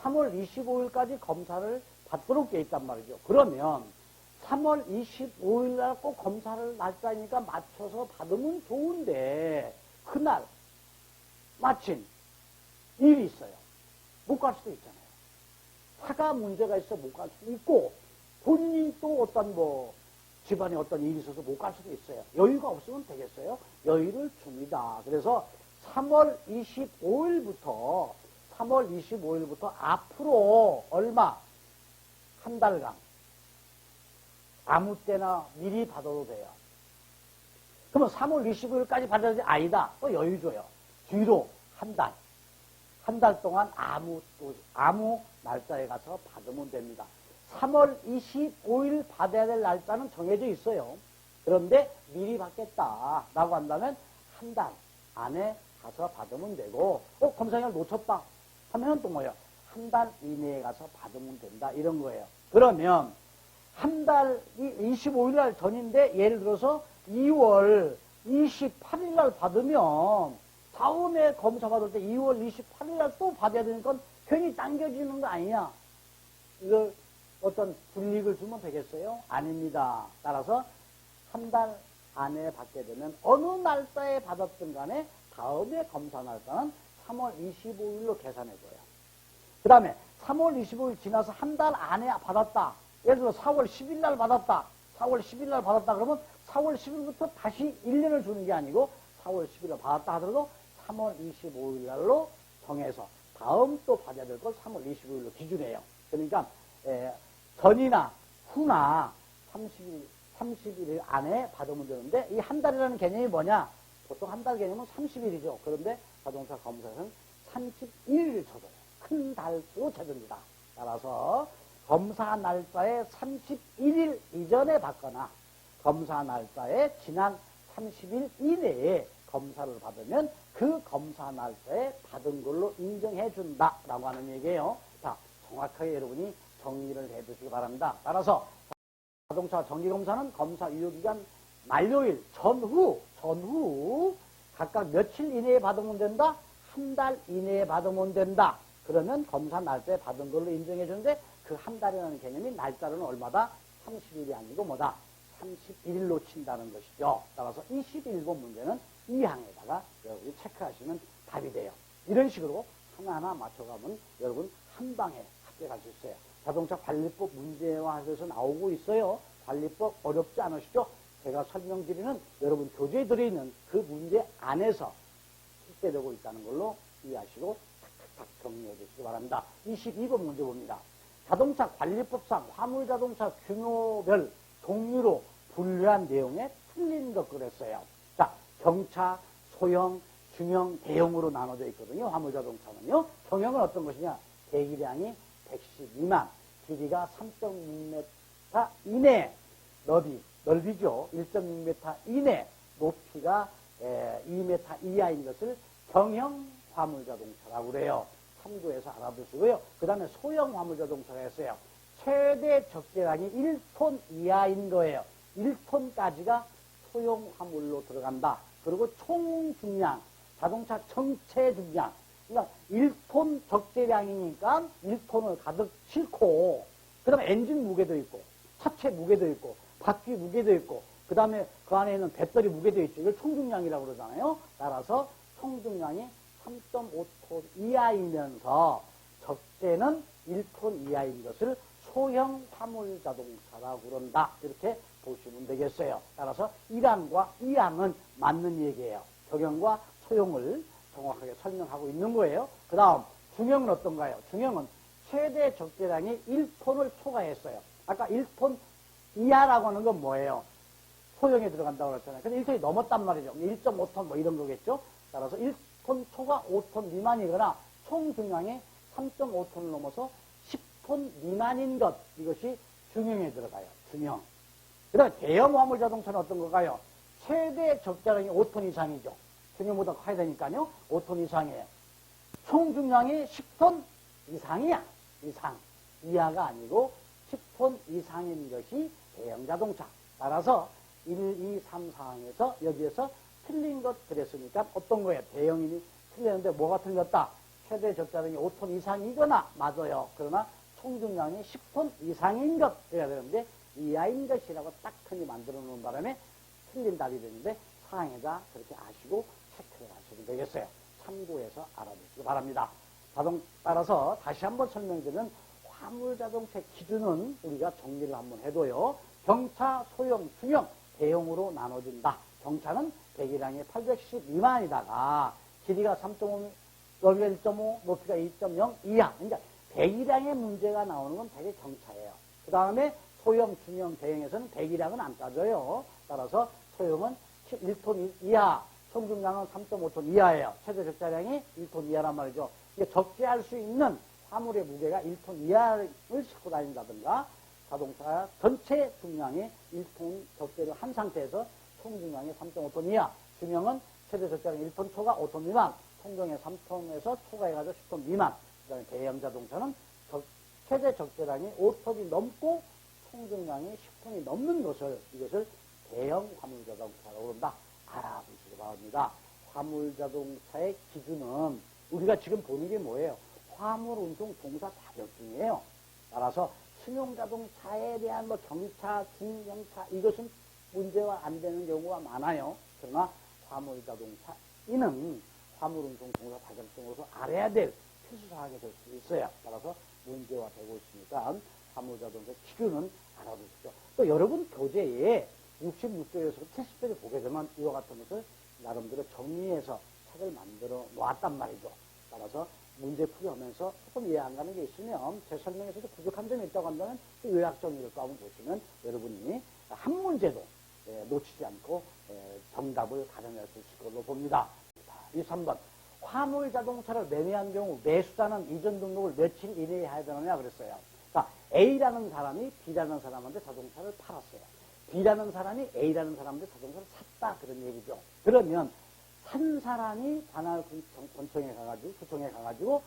3월 25일까지 검사를 받도록 되어 있단 말이죠. 그러면 3월 25일 날 꼭 검사를 날짜니까 맞춰서 받으면 좋은데 그날 마침 일이 있어요. 못 갈 수도 있잖아요. 차가 문제가 있어 못 갈 수도 있고 본인이 또 어떤 집안에 어떤 일이 있어서 못 갈 수도 있어요. 여유가 없으면 되겠어요? 여유를 줍니다. 그래서 3월 25일부터 앞으로 얼마? 한 달간 아무 때나 미리 받아도 돼요. 그러면 3월 25일까지 받아야지. 아니다. 또 여유 줘요. 뒤로 한 달. 한 달 동안 아무 날짜에 가서 받으면 됩니다. 3월 25일 받아야 될 날짜는 정해져 있어요. 그런데 미리 받겠다라고 한다면 한 달 안에 가서 받으면 되고, 검사기간을 놓쳤다 하면 또 뭐예요? 한 달 이내에 가서 받으면 된다. 이런 거예요. 그러면 한 달 25일 날 전인데 예를 들어서 2월 28일 날 받으면 다음에 검사 받을 때 2월 28일 날 또 받아야 되니까 괜히 당겨지는 거 아니냐? 이걸 어떤 불이익을 주면 되겠어요? 아닙니다. 따라서 한 달 안에 받게 되면 어느 날짜에 받았든 간에 다음에 검사 날짜는 3월 25일로 계산해줘요. 그 다음에 3월 25일 지나서 한 달 안에 받았다. 예를 들어 4월 10일 날 받았다. 4월 10일 날 받았다. 그러면 4월 10일부터 다시 1년을 주는 게 아니고 4월 10일 날 받았다 하더라도 3월 25일 날로 정해서 다음 또 받아야 될 걸 3월 25일로 기준해요. 그러니까 전이나 후나 30일 안에 받으면 되는데 이 한 달이라는 개념이 뭐냐? 보통 한 달 개념은 30일이죠. 그런데 자동차 검사에서는 31일을 쳐줘요. 큰 달수로 쳐줍니다. 따라서 검사 날짜에 31일 이전에 받거나 검사 날짜에 지난 30일 이내에 검사를 받으면 그 검사 날짜에 받은 걸로 인정해 준다라고 하는 얘기예요. 자, 정확하게 여러분이 정리를 해 두시기 바랍니다. 따라서 자동차 정기검사는 검사 유효기간 만료일 전후 각각 며칠 이내에 받으면 된다? 한 달 이내에 받으면 된다. 그러면 검사 날짜에 받은 걸로 인정해 주는데 그 한 달이라는 개념이 날짜로는 얼마다? 30일이 아니고 뭐다? 31일로 친다는 것이죠. 따라서 21번 문제는 이 항에다가 여러분이 체크하시면 답이 돼요. 이런 식으로 하나하나 맞춰가면 여러분 한 방에 합격할 수 있어요. 자동차 관리법 문제화해서 나오고 있어요. 관리법 어렵지 않으시죠? 제가 설명드리는 여러분 교재에 들어있는 그 문제 안에서 실제되고 있다는 걸로 이해하시고 탁탁탁 정리해 주시기 바랍니다. 22번 문제 봅니다. 자동차 관리법상 화물자동차 규모별 종류로 분류한 내용에 틀린 것 그랬어요. 자, 경차, 소형, 중형, 대형으로 나눠져 있거든요. 화물자동차는요. 경형은 어떤 것이냐? 배기량이 110 미만, 길이가 3.6m 이내, 넓이죠. 1.6m 이내, 높이가 2m 이하인 것을 경형 화물자동차라고 그래요. 참고해서 알아두시고요. 그 다음에 소형 화물자동차가 있어요. 최대 적재량이 1톤 이하인 거예요. 1톤까지가 소형 화물로 들어간다. 그리고 총 중량, 자동차 전체 중량. 그러니까 1톤 적재량이니까 1톤을 가득 싣고, 그 다음에 엔진 무게도 있고, 차체 무게도 있고, 바퀴 무게도 있고, 그 다음에 그 안에 있는 배터리 무게도 있죠. 이걸 총중량이라고 그러잖아요. 따라서 총중량이 3.5톤 이하이면서 적재는 1톤 이하인 것을 소형 화물 자동차라고 그런다. 이렇게 보시면 되겠어요. 따라서 1항과 2항은 맞는 얘기예요. 경형과 소형을 정확하게 설명하고 있는 거예요. 그 다음 중형은 어떤가요? 중형은 최대 적재량이 1톤을 초과했어요. 아까 1톤 이하라고 하는 건 뭐예요? 소형에 들어간다고 그랬잖아요. 근데 1톤이 넘었단 말이죠. 1.5톤 뭐 이런 거겠죠. 따라서 1톤 초과 5톤 미만이거나 총 중량이 3.5톤을 넘어서 10톤 미만인 것, 이것이 중형에 들어가요. 중형. 그 다음에 대형 화물 자동차는 어떤 건가요? 최대 적재량이 5톤 이상이죠. 중형보다 커야 되니까요. 5톤 이상이에요. 총 중량이 10톤 이상이야. 이하가 아니고 10톤 이상인 것이 대형 자동차. 따라서 1, 2, 3, 4항에서 여기에서 틀린 것 그랬으니까 어떤 거예요? 대형이니 틀렸는데 뭐가 틀렸다? 최대 적재량이 5톤 이상이거나 맞아요. 그러나 총중량이 10톤 이상인 것 해야 되는데 이하인 것이라고 딱 흔히 만들어 놓은 바람에 틀린 답이 되는데 사항에다 그렇게 아시고 체크를 하시면 되겠어요. 참고해서 알아두시기 바랍니다. 따라서 다시 한번 설명드리면 화물자동차 기준은 우리가 정리를 한번 해둬요. 경차, 소형, 중형, 대형으로 나눠진다. 경차는 배기량이 810 미만이다가 길이가 3.5, 넓이가 1.5, 높이가 2.0 이하. 그러니까 배기량의 문제가 나오는 건 되게 경차예요. 그 다음에 소형, 중형, 대형에서는 배기량은 안 따져요. 따라서 소형은 1톤 이하, 총중량은 3.5톤 이하예요. 최대 적자량이 1톤 이하란 말이죠. 이게 적재할 수 있는 화물의 무게가 1톤 이하를 싣고 다닌다든가, 자동차 전체 중량이 1톤 적재를 한 상태에서 총중량이 3.5톤 이하, 중형은 최대 적자량 1톤 초과 5톤 미만, 통경의 3톤에서 초과해가지고 10톤 미만. 그 다음에 대형 자동차는 최대 적재량이 5톤이 넘고 총중량이 10톤이 넘는 이것을 대형 화물 자동차라고 그런다. 알아두시기 바랍니다. 화물 자동차의 기준은 우리가 지금 보는 게 뭐예요? 화물 운송 동사 자격증이에요. 따라서 승용 자동차에 대한 경차, 중형차 이것은 문제가 안 되는 경우가 많아요. 그러나 화물 자동차인은 화물 운송 동사 자격증으로서 알아야 될 필수 사항이 될 수 있어요. 따라서 문제화 되고 있으니까 화물 자동차 기준은 알아두십시오. 또 여러분 교재에 66쪽에서 70쪽에 보게 되면 이와 같은 것을 나름대로 정리해서 책을 만들어 놓았단 말이죠. 따라서 문제 풀이하면서 조금 이해 안 가는 게 있으면 제 설명에서도 부족한 점이 있다고 한다면 그 요약 정리를 또 한번 보시면 여러분이 한 문제도 놓치지 않고 정답을 가져낼 수 있을 걸로 봅니다. 3번. 화물 자동차를 매매한 경우 매수자는 이전 등록을 며칠 이내에 해야 되느냐 그랬어요. 그러니까 A라는 사람이 B라는 사람한테 자동차를 팔았어요. B라는 사람이 A라는 사람한테 자동차를 샀다 그런 얘기죠. 그러면 산 사람이 관할 군청에 가가지고 구청에 가가지고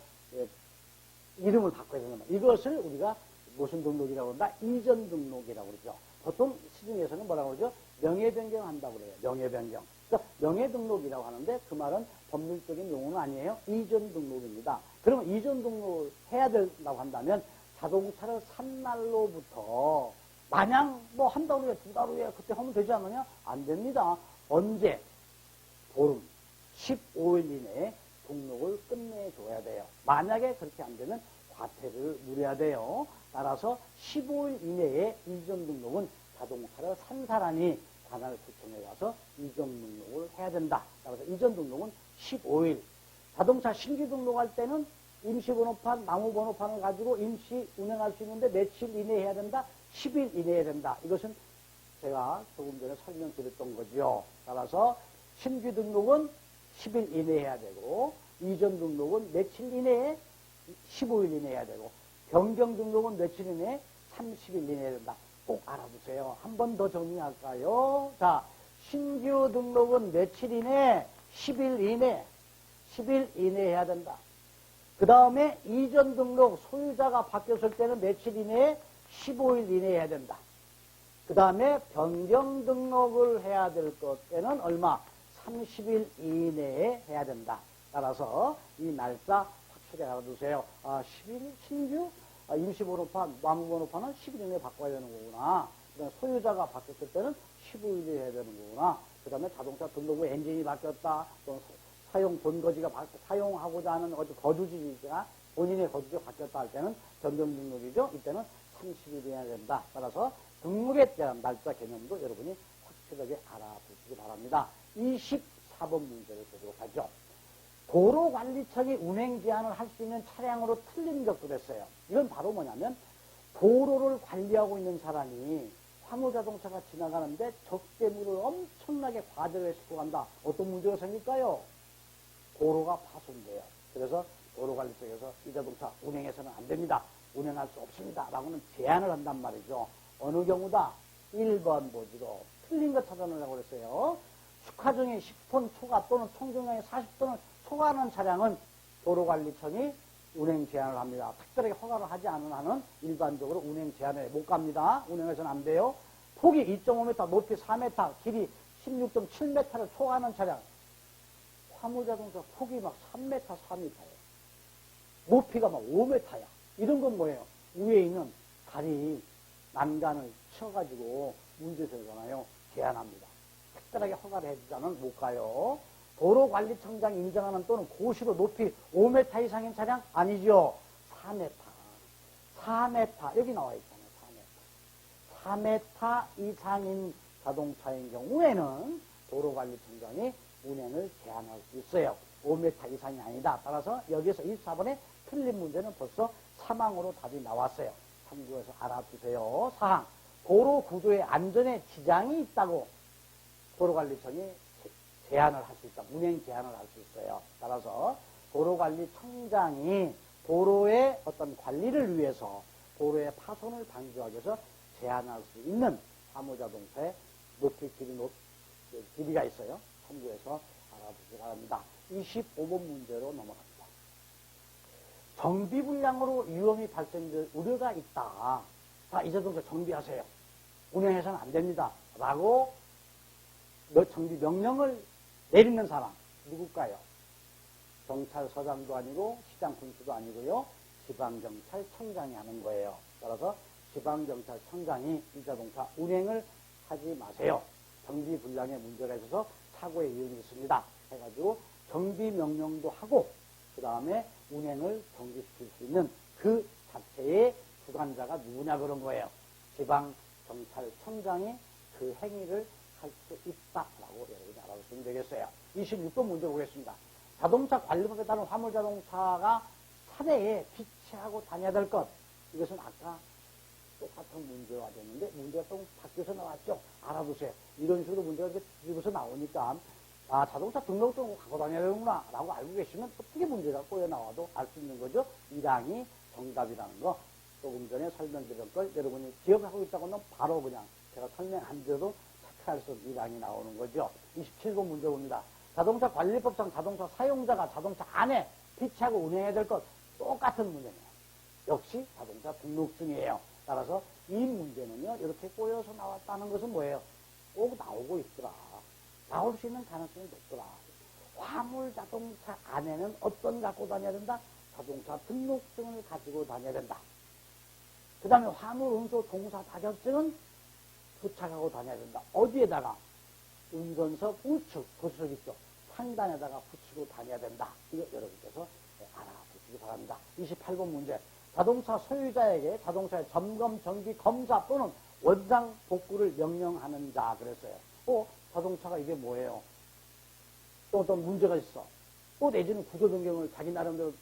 이름을 바꿔야 되는 거예요. 이것을 우리가 무슨 등록이라고 한다? 이전 등록이라고 그러죠. 보통 시중에서는 뭐라고 그러죠? 명예 변경한다고 그래요. 명예 변경. 그러니까 명예 등록이라고 하는데 그 말은 법률적인 용어는 아니에요. 이전 등록입니다. 그러면 이전 등록을 해야 된다고 한다면 자동차를 산 날로부터 마냥 한 달 후에 두 달 후에 그때 하면 되지 않느냐? 안 됩니다. 언제? 보름 15일 이내에 등록을 끝내줘야 돼요. 만약에 그렇게 안 되면 과태료를 물어야 돼요. 따라서 15일 이내에 이전 등록은 자동차를 산 사람이 관할 구청에 가서 이전 등록을 해야 된다. 따라서 이전 등록은 15일. 자동차 신규 등록할 때는 임시번호판, 나무번호판을 가지고 임시 운행할 수 있는데 며칠 이내에 해야 된다? 10일 이내에 해야 된다. 이것은 제가 조금 전에 설명드렸던 거죠. 따라서 신규 등록은 10일 이내에 해야 되고 이전 등록은 며칠 이내에 15일 이내에 해야 되고 변경 등록은 며칠 이내에 30일 이내에 해야 된다. 꼭 알아두세요. 한 번 더 정리할까요? 자, 신규 등록은 며칠 이내? 10일 이내. 10일 이내에 해야 된다. 그 다음에 이전 등록 소유자가 바뀌었을 때는 며칠 이내에? 15일 이내에 해야 된다. 그 다음에 변경 등록을 해야 될 것 때는 얼마? 30일 이내에 해야 된다. 따라서 이 날짜 확실히 알아두세요. 10일 신규 임시번호판, 나무번호판은 10일 이내에 바꿔야 되는 거구나. 그 다음에 소유자가 바뀌었을 때는 15일에 해야 되는 거구나. 그 다음에 자동차 등록 후 엔진이 바뀌었다. 또 사용 본거지가 사용하고자 하는 거주지가 본인의 거주지가 바뀌었다 할 때는 변경 등록이죠. 이때는 30일이 해야 된다. 따라서 등록에 대한 날짜 개념도 여러분이 확실하게 알아두시기 바랍니다. 24번 문제를 보도록 하죠. 도로관리청이 운행 제한을 할 수 있는 차량으로 틀린 것도 됐어요. 이건 바로 뭐냐면 도로를 관리하고 있는 사람이 화물자동차가 지나가는데 적재물을 엄청나게 과대로 싣고 간다. 어떤 문제가 생길까요? 도로가 파손돼요. 그래서 도로관리청에서 이 자동차 운행해서는 안 됩니다. 운행할 수 없습니다. 라고는 제한을 한단 말이죠. 어느 경우다? 1번 보지로 틀린 거 찾아내려고 그랬어요. 축하중에 10톤 초과 또는 총중량이 40톤을 초과하는 차량은 도로관리청이 운행 제한을 합니다. 특별하게 허가를 하지 않은 한은 일반적으로 운행 제한에 못 갑니다. 운행해서는 안 돼요. 폭이 2.5m, 높이 4m, 길이 16.7m를 초과하는 차량. 화물자동차 폭이 막 3m, 4m예요. 높이가 막 5m야. 이런 건 뭐예요? 위에 있는 다리, 난간을 쳐가지고 문제되잖아요. 제한합니다. 특별하게 허가를 해주지 않으면 못 가요. 도로관리청장이 인정하는 또는 고시로 높이 5m 이상인 차량? 아니죠. 4m. 4m. 여기 나와 있잖아요. 4m 이상인 자동차인 경우에는 도로관리청장이 운행을 제한할 수 있어요. 5m 이상이 아니다. 따라서 여기서 24번에 틀린 문제는 벌써 사망으로 답이 나왔어요. 참고해서 알아두세요. 사항. 도로 구조의 안전에 지장이 있다고 도로관리청이 제한을 할 수 있다. 운행 제한을 할 수 있어요. 따라서 도로관리청장이 도로의 어떤 관리를 위해서 도로의 파손을 방지하기 위해서 제한할 수 있는 화물자동차의 높이 길이가 있어요. 참고해서 알아두시기 바랍니다. 25번 문제로 넘어갑니다. 정비불량으로 위험이 발생될 우려가 있다. 자, 이 자동차 정비하세요. 운행해서는 안 됩니다. 라고 정비 명령을 내리는 사람 누굴까요? 경찰서장도 아니고 시장 군수도 아니고요. 지방경찰청장이 하는 거예요. 따라서 지방경찰청장이 이 자동차 운행을 하지 마세요. 정비불량에 문제가 있어서 사고의 위험이 있습니다. 해가지고 정비 명령도 하고 그 다음에 운행을 정지시킬 수 있는 그 자체의 주관자가 누구냐 그런 거예요. 지방경찰청장이 그 행위를 할 수 있다라고 여러분이 알아두시면 되겠어요. 26번 문제 보겠습니다. 자동차 관리법에 따른 화물자동차가 차례에 비치하고 다녀야 될 것. 이것은 아까 똑같은 문제가 됐는데 문제가 좀 바뀌어서 나왔죠. 알아두세요. 이런 식으로 문제가 이렇게 뒤집어서 나오니까 아, 자동차 등록증을 갖고 다녀야 되는구나 라고 알고 계시면 어떻게 문제가 꼬여 나와도 알 수 있는 거죠. 1항이 정답이라는 거. 조금 전에 설명드린 걸 여러분이 기억하고 있다고 하면 바로 그냥 제가 설명 안 드려도 체크할 수 있는 1항이 나오는 거죠. 27번 문제 봅니다. 자동차 관리법상 자동차 사용자가 자동차 안에 피치하고 운행해야 될 것 똑같은 문제네요. 역시 자동차 등록증이에요. 따라서 이 문제는요, 이렇게 꼬여서 나왔다는 것은 뭐예요? 꼭 나오고 있더라. 나올 수 있는 가능성이 높더라. 화물 자동차 안에는 어떤 갖고 다녀야 된다? 자동차 등록증을 가지고 다녀야 된다. 그 다음에 화물 운송 동사 자격증은 부착하고 다녀야 된다. 어디에다가? 운전석 우측, 도수석 있죠. 상단에다가 붙이고 다녀야 된다. 이거 여러분께서 알아두시기 바랍니다. 28번 문제. 자동차 소유자에게 자동차의 점검, 정비, 검사 또는 원상 복구를 명령하는 자 그랬어요. 자동차가 이게 뭐예요? 또 어떤 문제가 있어. 내지는 구조 변경을 자기 나름대로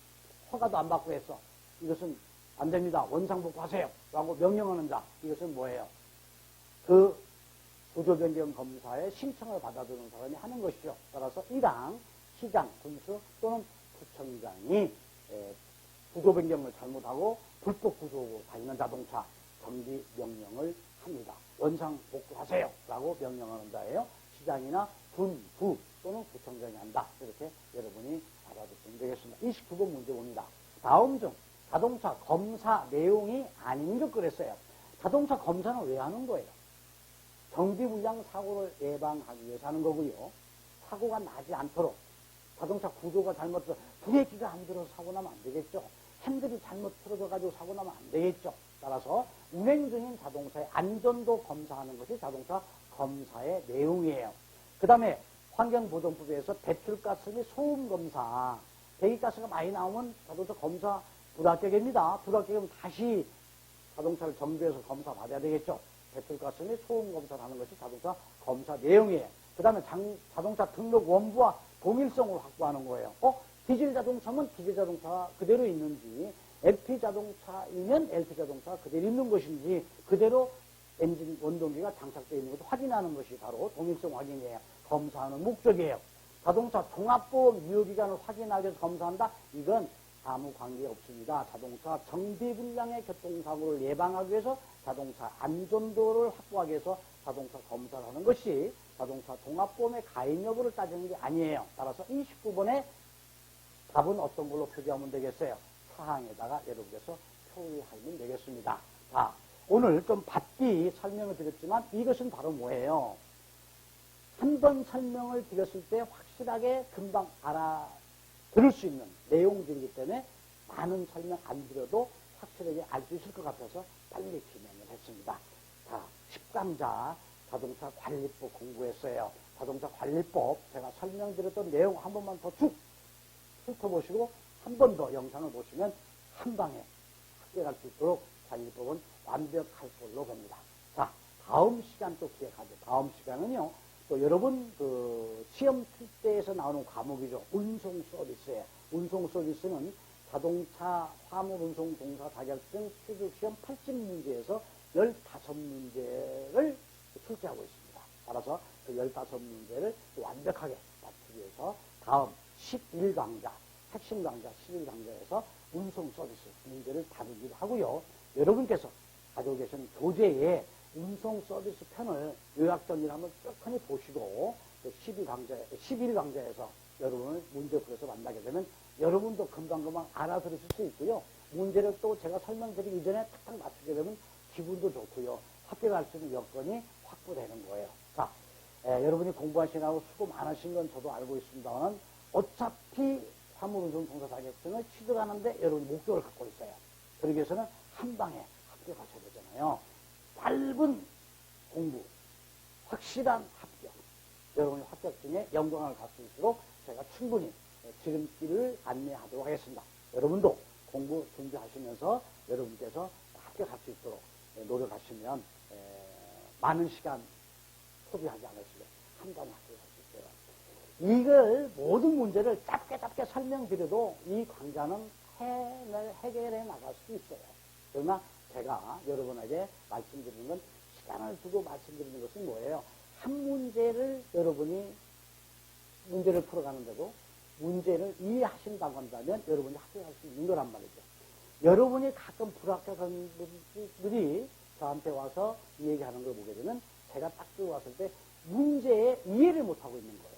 허가도 안 받고 했어. 이것은 안 됩니다. 원상 복구하세요. 라고 명령하는 자. 이것은 뭐예요? 그 구조 변경 검사의 신청을 받아주는 사람이 하는 것이죠. 따라서 1항 시장, 군수 또는 구청장이 구조 변경을 잘못하고 불법 구조로 다니는 자동차 정비 명령을 합니다. 원상 복구하세요. 라고 명령하는 자예요. 시장이나 군, 구 또는 구청장이 한다. 이렇게 여러분이 알아두시면 되겠습니다. 29번 문제 봅니다. 다음 중 자동차 검사 내용이 아닌 것 그랬어요. 자동차 검사는 왜 하는 거예요? 정비불량 사고를 예방하기 위해서 하는 거고요. 사고가 나지 않도록 자동차 구조가 잘못돼서 브레이크가 안 들어서 사고 나면 안 되겠죠. 핸들이 잘못 틀어져가지고 사고 나면 안 되겠죠. 따라서 운행 중인 자동차의 안전도 검사하는 것이 자동차 검사의 내용이에요. 그 다음에 환경보건법에서 배출가스 및 소음 검사, 배기가스가 많이 나오면 자동차 검사 불합격입니다. 불합격이면 다시 자동차를 정비해서 검사 받아야 되겠죠. 배출가스 및 소음 검사를 하는 것이 자동차 검사 내용이에요. 그 다음에 자동차 등록 원부와 동일성을 확보하는 거예요. 디젤 자동차면 디젤 자동차가 그대로 있는지, LP 자동차이면 LP 자동차가 그대로 있는 것인지, 그대로 엔진 원동기가 장착되어 있는 것을 확인하는 것이 바로 동일성 확인이에요. 검사하는 목적이에요. 자동차 종합보험 유효기간을 확인하기 위해서 검사한다? 이건 아무 관계 없습니다. 자동차 정비불량의 교통사고를 예방하기 위해서 자동차 안전도를 확보하기 위해서 자동차 검사를 하는 것이 자동차 종합보험의 가입 여부를 따지는 게 아니에요. 따라서 29번에 답은 어떤 걸로 표기하면 되겠어요? 사항에다가 여러분께서 표기하면 되겠습니다. 자, 오늘 좀 바삐 설명을 드렸지만 이것은 바로 뭐예요? 한 번 설명을 드렸을 때 확실하게 금방 들을 수 있는 내용들이기 때문에 많은 설명 안 드려도 확실하게 알 수 있을 것 같아서 빨리 진행을 했습니다. 자, 10강자 자동차 관리법 공부했어요. 자동차 관리법 제가 설명드렸던 내용 한 번만 더 쭉 훑어보시고 한 번 더 영상을 보시면 한 방에 합격할 수 있도록 관리법은 완벽할 걸로 봅니다. 자, 다음 시간 또 기획하죠. 다음 시간은요. 또 여러분 시험 필대에서 나오는 과목이죠. 운송 서비스예요. 운송 서비스는 자동차 화물 운송 동사 자격증 취득시험 80문제에서 15문제를 출제하고 있습니다. 따라서 그 그 15문제를 완벽하게 맞추기 위해서 다음 11강좌, 핵심 강좌 11강좌에서 운송 서비스 문제를 다루기도 하고요. 여러분께서 가지고 계신 교재에 운송 서비스 편을 요약정리를 한번 쭉 보시고 11강좌에서 여러분을 문제풀이에서 만나게 되면 여러분도 금방금방 알아들으실 수 있고요. 문제를 또 제가 설명드리기 전에 탁탁 맞추게 되면 기분도 좋고요. 합격할 수 있는 여건이 확보되는 거예요. 자, 여러분이 공부하시느라고 수고 많으신 건 저도 알고 있습니다만 어차피 화물운송 종사 자격증을 취득하는데 여러분이 목적을 갖고 있어요. 그러기 위해서는 한 방에 합격하셔야 되잖아요. 짧은 공부, 확실한 합격. 여러분이 합격증에 영광을 갈 수 있도록 제가 충분히 지름길을 안내하도록 하겠습니다. 여러분도 공부 준비하시면서 여러분께서 합격할 수 있도록 노력하시면 많은 시간 소비하지 않으시고 한 번에 합격할 수 있어요. 이걸 모든 문제를 짧게 설명드려도 이 강좌는 해결해 나갈 수 있어요. 그러나 제가 여러분에게 말씀드리는 건 시간을 두고 말씀드리는 것은 뭐예요? 한 문제를 여러분이 문제를 풀어가는데도 문제를 이해하신다고 한다면 여러분이 합격할 수 있는 거란 말이죠. 여러분이 가끔 불합격한 분들이 저한테 와서 이 얘기하는 걸 보게 되면 제가 딱 들고 왔을 때 문제에 이해를 못하고 있는 거예요.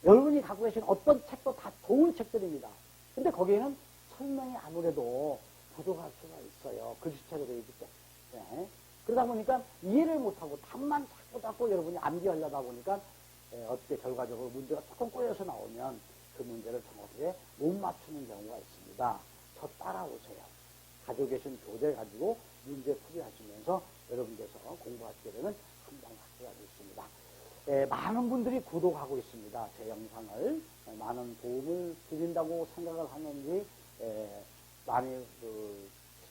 여러분이 갖고 계신 어떤 책도 다 좋은 책들입니다. 근데 거기에는 설명이 아무래도 부족할 수가 있어요. 글씨체로 되어 있기 때문에. 그러다 보니까 이해를 못하고 답만 자꾸 여러분이 암기하려다 보니까 어떻게 결과적으로 문제가 조금 꼬여서 나오면 그 문제를 정확하게 못 맞추는 경우가 있습니다. 저 따라오세요. 가지고 계신 교재 가지고 문제 풀이하시면서 여러분께서 공부하시게 되면 한방 합격할 수 있습니다. 많은 분들이 구독하고 있습니다. 제 영상을 많은 도움을 드린다고 생각을 하는지 많이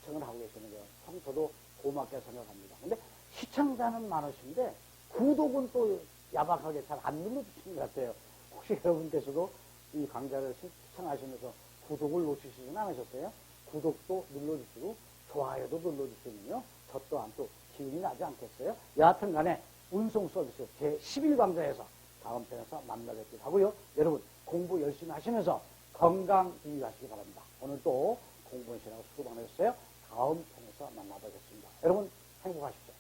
시청을 하고 계시는 거 참 저도 고맙게 생각합니다. 근데 시청자는 많으신데 구독은 또 야박하게 잘 안 눌러주시는 것 같아요. 혹시 여러분께서도 이 강좌를 시청하시면서 구독을 놓치시진 않으셨어요? 구독도 눌러주시고 좋아요도 눌러주시면요. 저 또한 또 기운이 나지 않겠어요? 여하튼 간에 운송 서비스 제11강좌에서 다음 편에서 만나뵙기로 하고요. 여러분 공부 열심히 하시면서 건강 유의하시기 바랍니다. 오늘 또 공부하시느라고 수고 많으셨어요. 다음 편에서 만나보겠습니다. 여러분 행복하십시오.